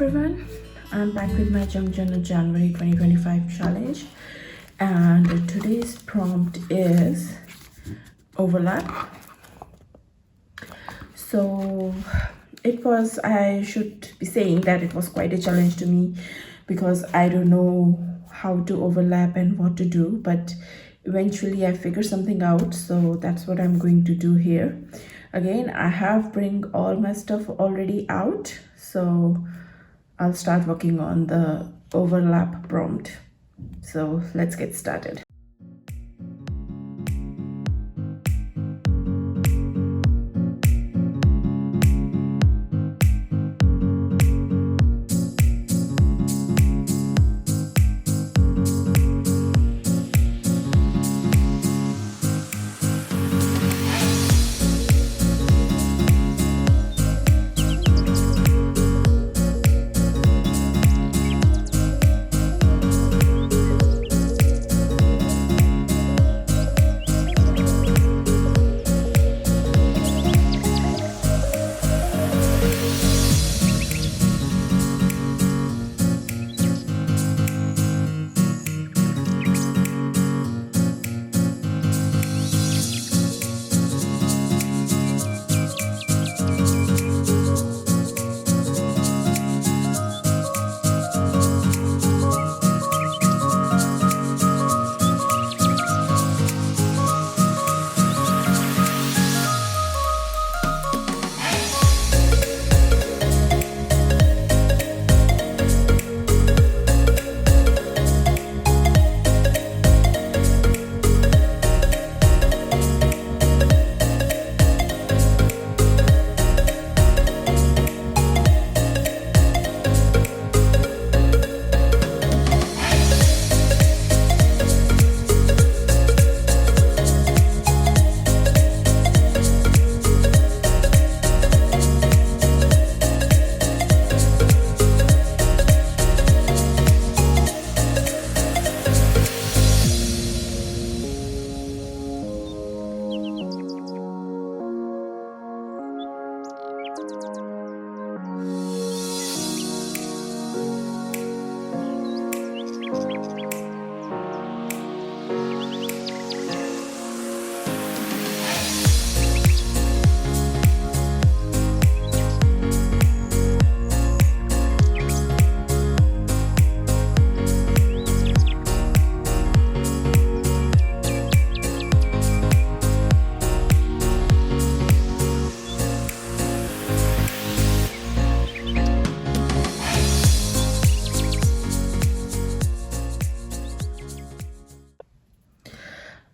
everyone, I'm back with my Junk Journal January 2025 challenge, and today's prompt is overlap. So I should be saying that it was quite a challenge to me because I don't know how to overlap and what to do, but eventually I figured something out, so that's what I'm going to do here. Again, I have bring all my stuff already out, so I'll start working on the overlap prompt. So let's get started.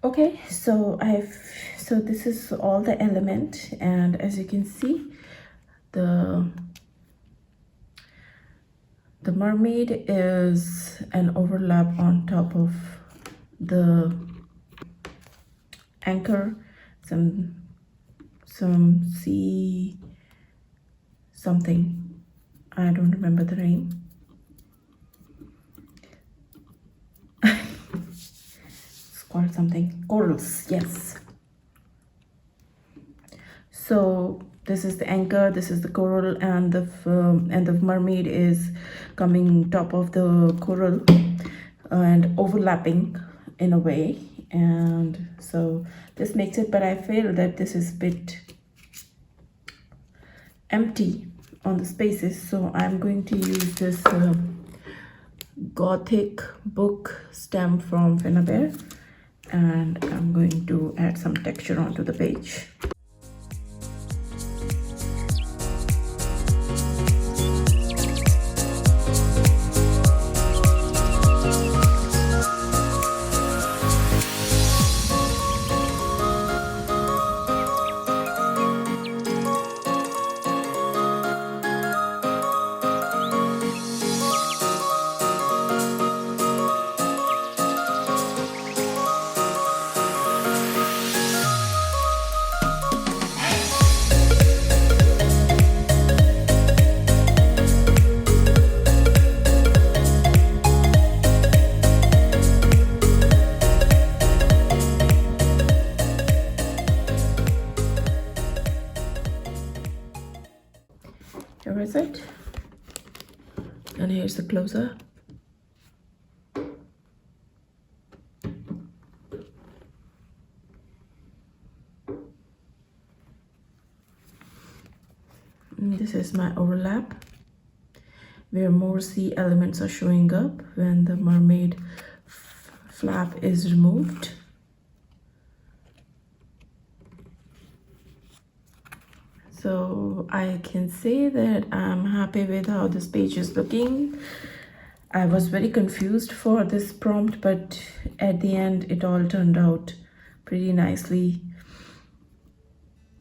Okay, so this is all the element, and as you can see, the mermaid is an overlap on top of the anchor, some sea something, I don't remember the name. Called something corals, yes. So this is the anchor, this is the coral, and the mermaid is coming top of the coral and overlapping in a way, and so this makes it, but I feel that this is a bit empty on the spaces, so I'm going to use this Gothic book stamp from Finnabair, and I'm going to add some texture onto the page. Here is it. and here's the closer. And this is my overlap, where more sea elements are showing up when the mermaid flap is removed. So I can say that I'm happy with how this page is looking. I was very confused for this prompt, but at the end it all turned out pretty nicely.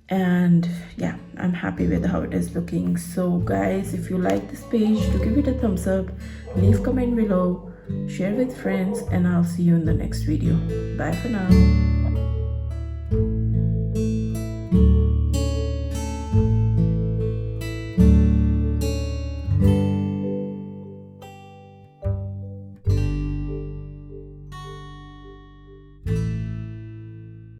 And yeah, I'm happy with how it is looking. So guys, if you like this page, do give it a thumbs up, leave comment below, share with friends, and I'll see you in the next video. Bye for now.